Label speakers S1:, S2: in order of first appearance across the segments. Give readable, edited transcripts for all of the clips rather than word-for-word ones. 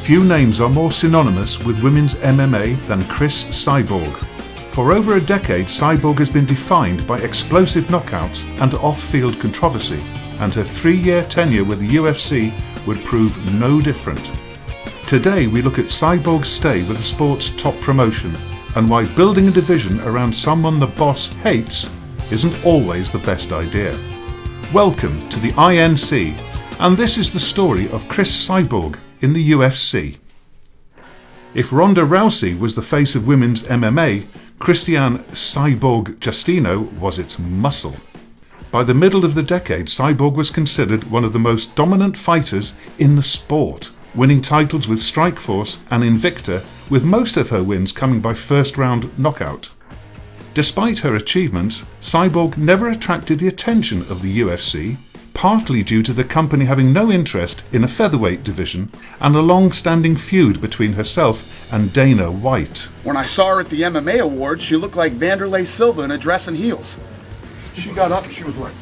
S1: Few names are more synonymous with women's MMA than Cris Cyborg. For over a decade, Cyborg has been defined by explosive knockouts and off-field controversy, and her 3-year tenure with the UFC would prove no different. Today we look at Cyborg's stay with the sport's top promotion and why building a division around someone the boss hates isn't always the best idea. Welcome to the INC, and this is the story of Cris Cyborg in the UFC. If Ronda Rousey was the face of women's MMA, Christiane Cyborg Justino was its muscle. By the middle of the decade, Cyborg was considered one of the most dominant fighters in the sport, winning titles with Strikeforce and Invicta, with most of her wins coming by first-round knockout. Despite her achievements, Cyborg never attracted the attention of the UFC, partly due to the company having no interest in a featherweight division and a long-standing feud between herself and Dana White.
S2: When I saw her at the MMA Awards, she looked like Wanderlei Silva in a dress and heels. She got up and she was like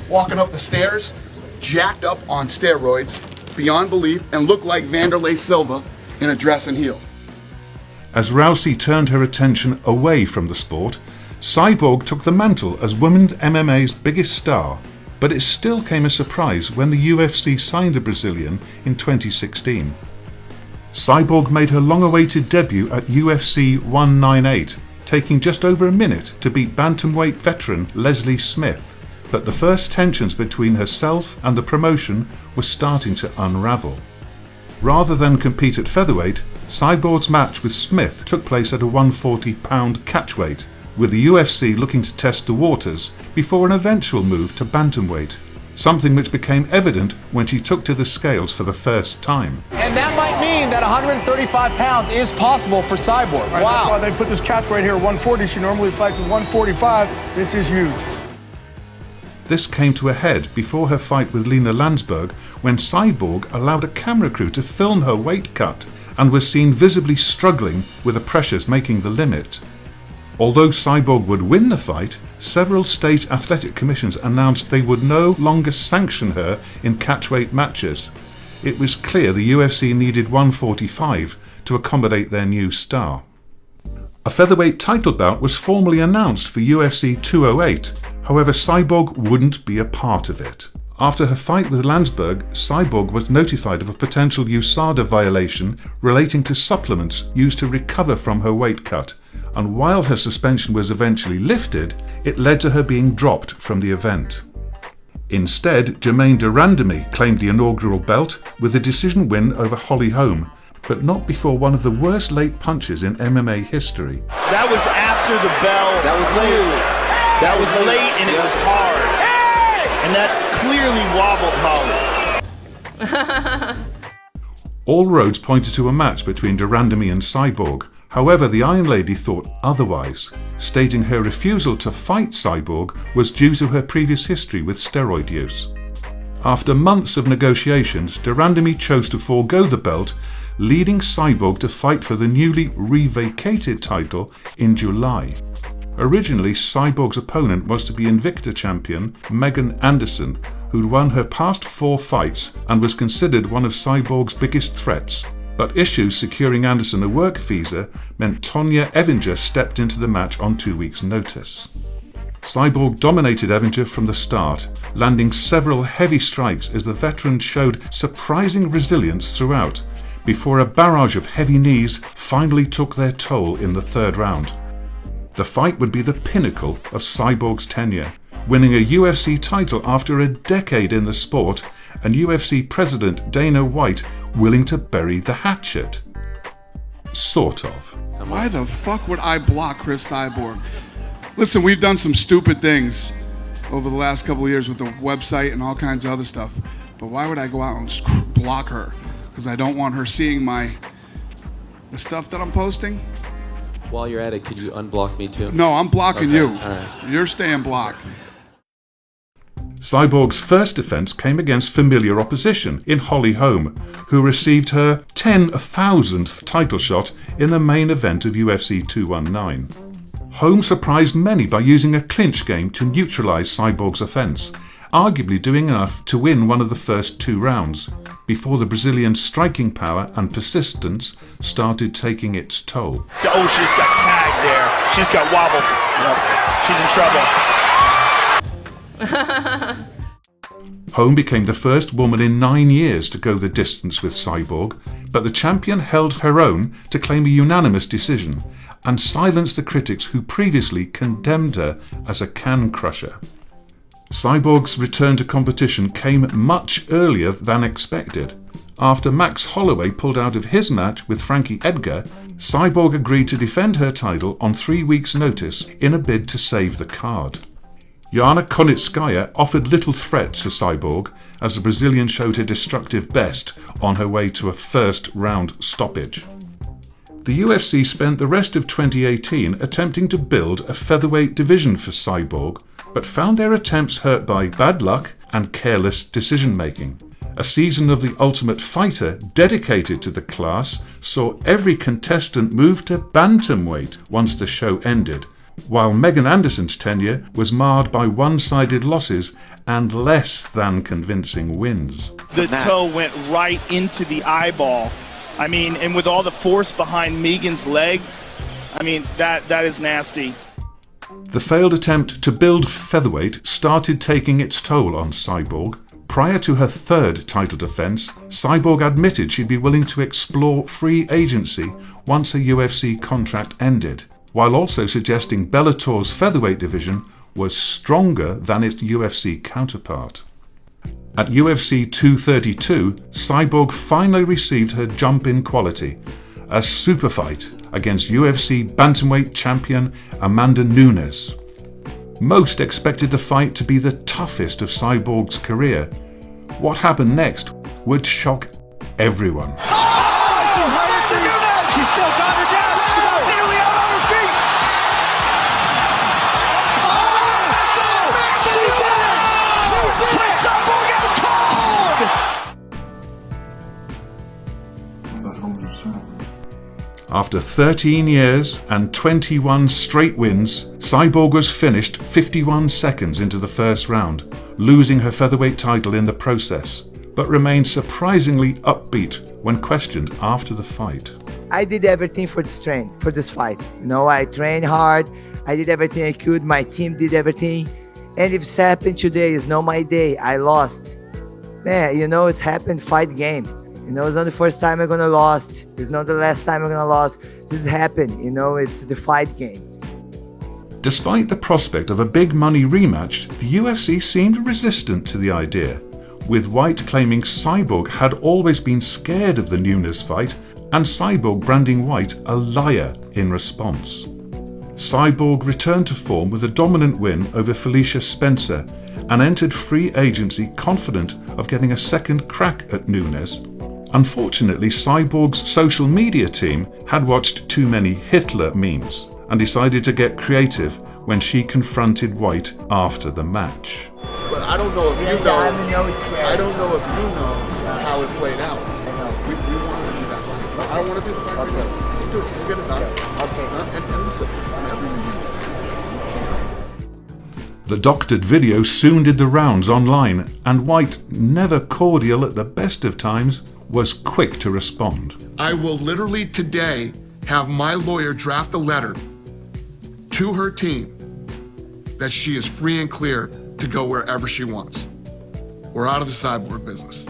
S2: walking up the stairs, jacked up on steroids, beyond belief, and looked like Wanderlei Silva in a dress and heels.
S1: As Rousey turned her attention away from the sport, Cyborg took the mantle as women's MMA's biggest star, but it still came as a surprise when the UFC signed the Brazilian in 2016. Cyborg made her long-awaited debut at UFC 198, taking just over a minute to beat bantamweight veteran Leslie Smith, but the first tensions between herself and the promotion were starting to unravel. Rather than compete at featherweight, Cyborg's match with Smith took place at a 140-pound catchweight, with the UFC looking to test the waters before an eventual move to bantamweight, something which became evident when she took to the scales for the first time.
S3: And that might mean that 135 pounds is possible for Cyborg.
S4: Right,
S3: wow.
S4: That's why they put this catch right here at 140. She normally fights at 145. This is huge.
S1: This came to a head before her fight with Lina Landsberg, when Cyborg allowed a camera crew to film her weight cut and was seen visibly struggling with the pressures making the limit. Although Cyborg would win the fight, several state athletic commissions announced they would no longer sanction her in catchweight matches. It was clear the UFC needed 145 to accommodate their new star. A featherweight title bout was formally announced for UFC 208, however Cyborg wouldn't be a part of it. After her fight with Landsberg, Cyborg was notified of a potential USADA violation relating to supplements used to recover from her weight cut, and while her suspension was eventually lifted, it led to her being dropped from the event. Instead, Germaine de Randamie claimed the inaugural belt with a decision win over Holly Holm, but not before one of the worst late punches in MMA history.
S5: That was after the bell. That was late. That was late and it was hard. And that clearly wobbled Holly.
S1: All roads pointed to a match between de Randamie and Cyborg. However, the Iron Lady thought otherwise, stating her refusal to fight Cyborg was due to her previous history with steroid use. After months of negotiations, de Randamie chose to forego the belt, leading Cyborg to fight for the newly re-vacated title in July. Originally, Cyborg's opponent was to be Invicta champion Megan Anderson, who'd won her past 4 fights and was considered one of Cyborg's biggest threats. But issues securing Anderson a work visa meant Tonya Evinger stepped into the match on 2 weeks' notice. Cyborg dominated Evinger from the start, landing several heavy strikes as the veteran showed surprising resilience throughout, before a barrage of heavy knees finally took their toll in the 3rd round. The fight would be the pinnacle of Cyborg's tenure, winning a UFC title after a decade in the sport, and UFC President Dana White willing to bury the hatchet. Sort of.
S2: Why the fuck would I block Cris Cyborg? Listen, we've done some stupid things over the last couple of years with the website and all kinds of other stuff, but why would I go out and just block her? Because I don't want her seeing the stuff that I'm posting.
S6: While you're at it, could you unblock me too?
S2: No, I'm blocking you.
S6: All right.
S2: You're staying blocked.
S1: Cyborg's first defense came against familiar opposition in Holly Holm, who received her 10,000th title shot in the main event of UFC 219. Holm surprised many by using a clinch game to neutralize Cyborg's offense, arguably doing enough to win one of the first 2 rounds, before the Brazilian's striking power and persistence started taking its toll.
S5: Oh, she's got tagged there. She's got wobbled. Yep. She's in trouble.
S1: Holm became the first woman in 9 years to go the distance with Cyborg, but the champion held her own to claim a unanimous decision and silence the critics who previously condemned her as a can crusher. Cyborg's return to competition came much earlier than expected. After Max Holloway pulled out of his match with Frankie Edgar, Cyborg agreed to defend her title on 3 weeks' notice in a bid to save the card. Jana Konitskaya offered little threat to Cyborg as the Brazilian showed her destructive best on her way to a first-round stoppage. The UFC spent the rest of 2018 attempting to build a featherweight division for Cyborg, but found their attempts hurt by bad luck and careless decision-making. A season of The Ultimate Fighter dedicated to the class saw every contestant move to bantamweight once the show ended, while Megan Anderson's tenure was marred by one-sided losses and less than convincing wins.
S5: The toe went right into the eyeball. I mean, and with all the force behind Megan's leg, I mean, that is nasty.
S1: The failed attempt to build featherweight started taking its toll on Cyborg. Prior to her 3rd title defense, Cyborg admitted she'd be willing to explore free agency once her UFC contract ended, while also suggesting Bellator's featherweight division was stronger than its UFC counterpart. At UFC 232, Cyborg finally received her jump in quality, a super fight against UFC bantamweight champion Amanda Nunes. Most expected the fight to be the toughest of Cyborg's career. What happened next would shock everyone.
S4: She's still got her down. She's nearly out on her feet. She wins. Cris Cyborg out cold.
S1: After 13 years and 21 straight wins, Cyborg was finished 51 seconds into the first round, losing her featherweight title in the process, but remained surprisingly upbeat when questioned after the fight.
S7: I did everything for this fight. You know, I trained hard. I did everything I could. My team did everything. And if it's happened today, it's not my day. I lost. Man, you know, it's happened, fight game. You know, it's not the first time I'm gonna lost. It's not the last time I'm gonna lost. This happened, you know, it's the fight game.
S1: Despite the prospect of a big money rematch, the UFC seemed resistant to the idea, with White claiming Cyborg had always been scared of the Nunes fight, and Cyborg branding White a liar in response. Cyborg returned to form with a dominant win over Felicia Spencer and entered free agency confident of getting a second crack at Nunes. Unfortunately, Cyborg's social media team had watched too many Hitler memes and decided to get creative when she confronted White after the match.
S8: But I don't know if you know. I don't know if you know how it played out. We want to do that fight. I don't want to do the fight. Okay. You do it. You get it done. Okay. And listen,
S1: the doctored video soon did the rounds online, and White, never cordial at the best of times, was quick to respond.
S8: I will literally today have my lawyer draft a letter to her team that she is free and clear to go wherever she wants. We're out of the Cyborg business.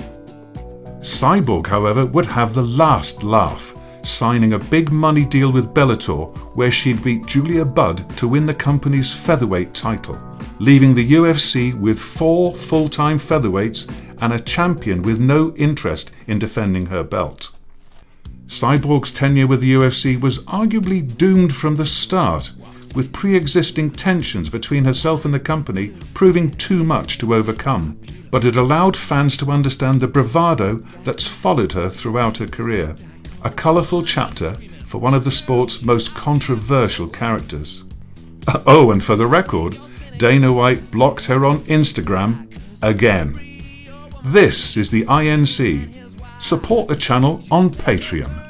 S1: Cyborg, however, would have the last laugh, signing a big money deal with Bellator where she'd beat Julia Budd to win the company's featherweight title, leaving the UFC with 4 full-time featherweights and a champion with no interest in defending her belt. Cyborg's tenure with the UFC was arguably doomed from the start, with pre-existing tensions between herself and the company proving too much to overcome, but it allowed fans to understand the bravado that's followed her throughout her career, a colourful chapter for one of the sport's most controversial characters. Oh, and for the record, Dana White blocked her on Instagram again. This is the INC. Support the channel on Patreon.